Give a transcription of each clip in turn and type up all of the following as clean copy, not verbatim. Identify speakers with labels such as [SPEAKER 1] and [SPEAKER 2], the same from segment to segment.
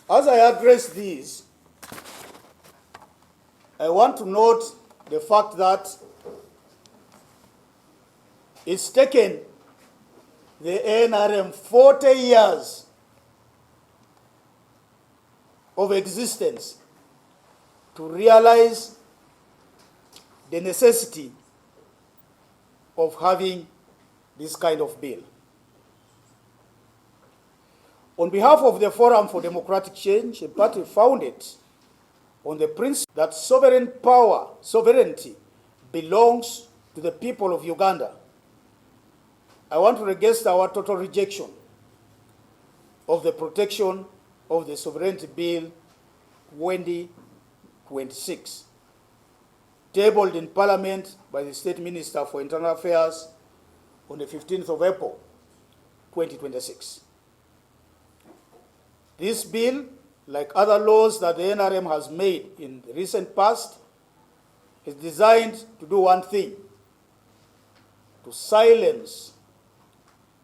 [SPEAKER 1] As I address these, I want to note the fact that it's taken the NRM 40 years of existence to realize the necessity of having this kind of bill. On behalf of the Forum for Democratic Change, a party founded on the principle that sovereignty belongs to the people of Uganda, I want to register our total rejection of the protection of the Sovereignty Bill 2026, tabled in Parliament by the State Minister for Internal Affairs on the 15th of April, 2026. This bill, like other laws that the NRM has made in the recent past, is designed to do one thing: to silence,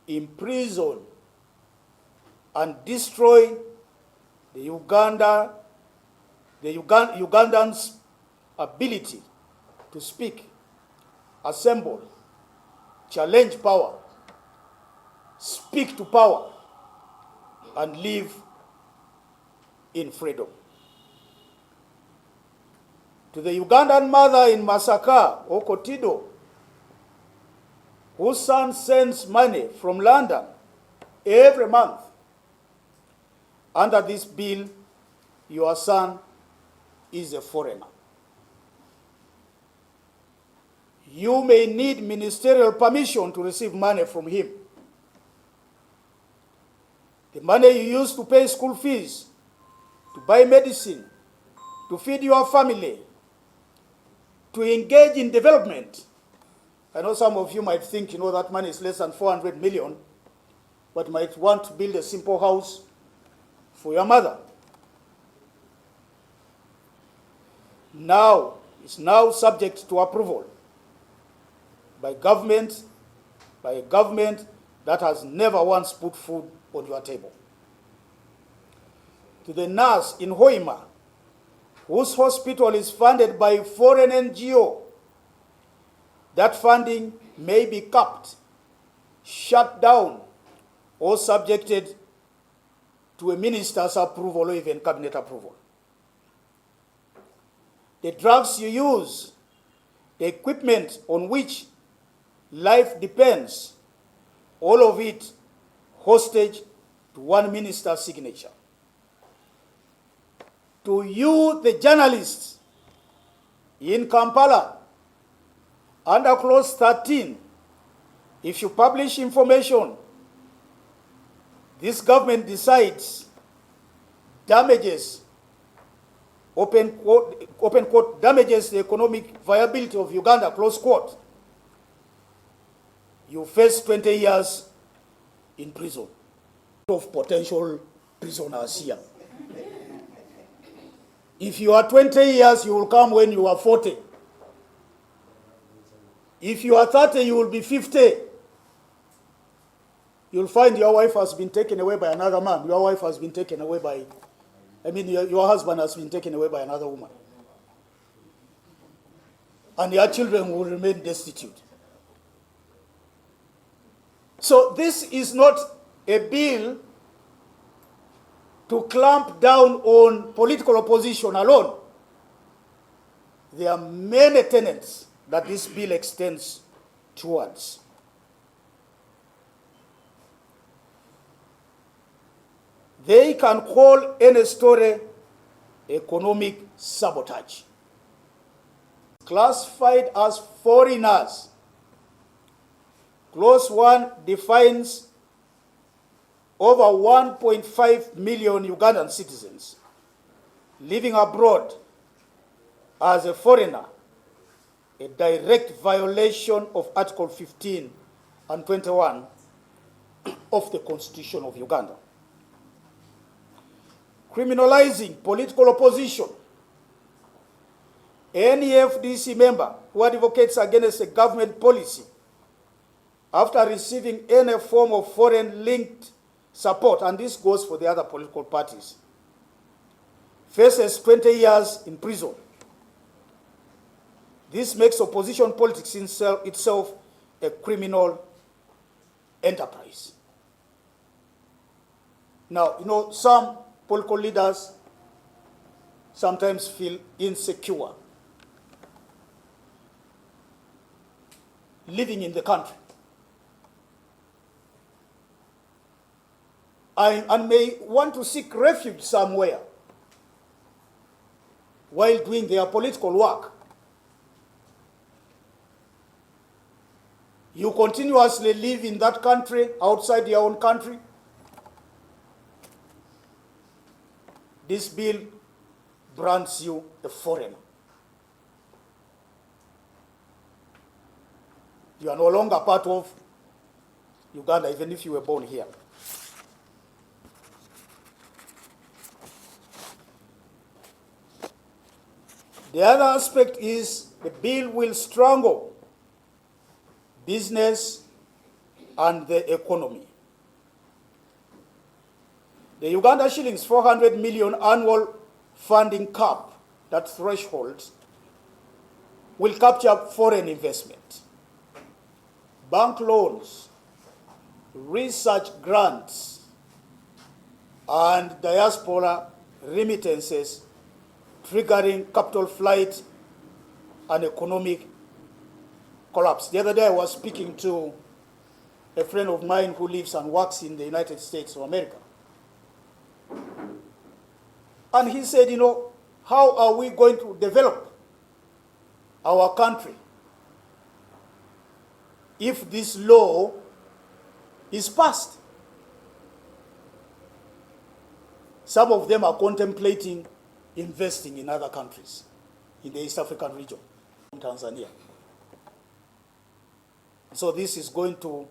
[SPEAKER 1] imprison, and destroy the Ugandans' ability to speak, assemble, challenge power, speak to power, and live in freedom. To the Ugandan mother in Masaka or Kotido, whose son sends money from London every month, under this bill, your son is a foreigner. You may need ministerial permission to receive money from him. The money you use to pay school fees, to buy medicine, to feed your family, to engage in development. I know some of you might think, that money is less than 400 million, but might want to build a simple house for your mother. Now, it's now subject to approval by a government that has never once put food on your table. To the nurse in Hoima, whose hospital is funded by a foreign NGO, that funding may be capped, shut down, or subjected to a minister's approval or even cabinet approval. The drugs you use, the equipment on which life depends, all of it hostage to one minister's signature. To you, the journalists in Kampala, under clause 13, if you publish information this government decides damages, open quote, damages the economic viability of Uganda, close quote, you face 20 years in prison. Of potential prisoners here. If you are 20 years, you will come when you are 40. If you are 30, you will be 50. You'll find your wife has been taken away by another man. Your wife has been taken away by, your husband has been taken away by another woman. And your children will remain destitute. So this is not a bill to clamp down on political opposition alone. There are many tenets that this bill extends towards. They can call any story economic sabotage. Classified as foreigners, Clause 1 defines over 1.5 million Ugandan citizens living abroad as a foreigner, a direct violation of Article 15 and 21 of the Constitution of Uganda. Criminalizing political opposition. Any FDC member who advocates against a government policy after receiving any form of foreign-linked support, and this goes for the other political parties, faces 20 years in prison. This makes opposition politics itself a criminal enterprise. Now, some political leaders sometimes feel insecure living in the country and may want to seek refuge somewhere while doing their political work. You continuously live in that country, outside your own country. This bill brands you a foreigner. You are no longer part of Uganda, even if you were born here. The other aspect is the bill will strangle business and the economy. The Uganda shillings 400 million annual funding cap, that threshold, will capture foreign investment, bank loans, research grants, and diaspora remittances, triggering capital flight and economic collapse. The other day I was speaking to a friend of mine who lives and works in the United States of America. And he said, how are we going to develop our country if this law is passed? Some of them are contemplating investing in other countries in the East African region, Tanzania. So this is going to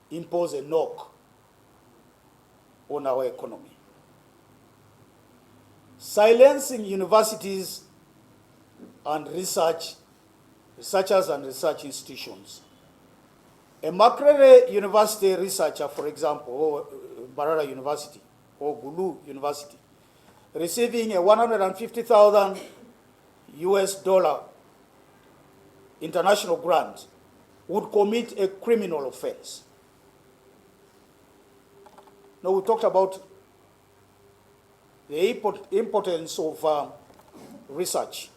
[SPEAKER 1] impose a knock on our economy. Silencing universities and researchers and research institutions. A Makerere University researcher, for example, or Barara University, or Gulu University, receiving a 150,000 US dollar international grant, would commit a criminal offense. Now, we talked about the importance of research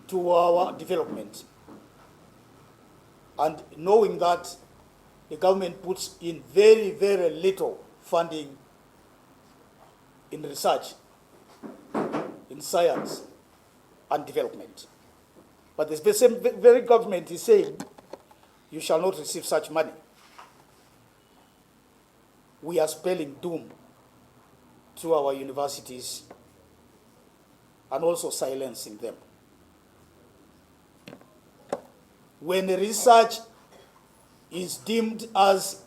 [SPEAKER 1] to our development, and knowing that the government puts in very, very little funding in research, in science and development. But the same very government is saying, you shall not receive such money. We are spelling doom to our universities and also silencing them. When research is deemed as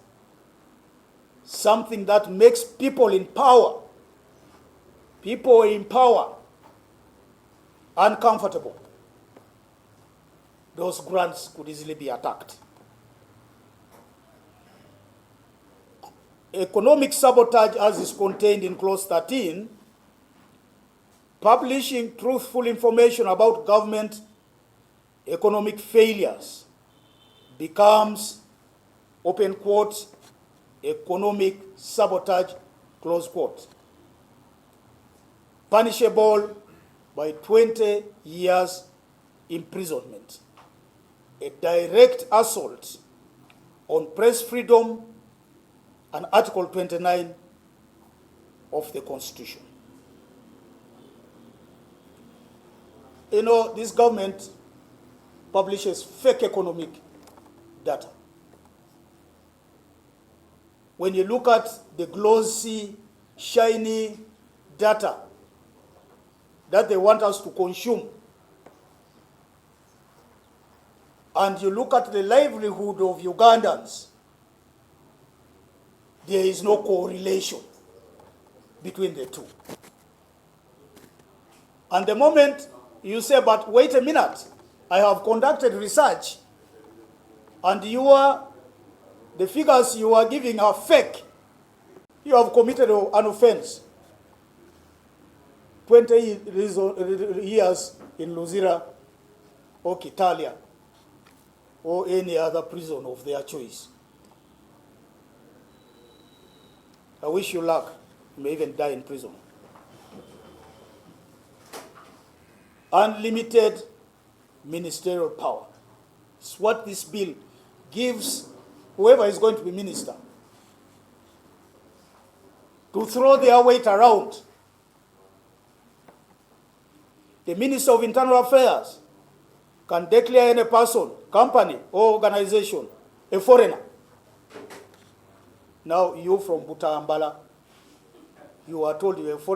[SPEAKER 1] something that makes people in power uncomfortable, those grants could easily be attacked. Economic sabotage, as is contained in Clause 13, publishing truthful information about government economic failures becomes, open quote, economic sabotage, close quote, punishable by 20 years imprisonment. A direct assault on press freedom and Article 29 of the Constitution. This government publishes fake economic data. When you look at the glossy, shiny data that they want us to consume, and you look at the livelihood of Ugandans, there is no correlation between the two. And the moment you say, but wait a minute, I have conducted research, and the figures you are giving are fake, you have committed an offense 20 years in Luzira or Kitalia or any other prison of their choice. I wish you luck. You may even die in prison. Unlimited ministerial power. It's what this bill gives whoever is going to be minister, to throw their weight around. The Minister of Internal Affairs can declare any person, company, or organization a foreigner. Now you from Butambala, you are told you're a foreigner.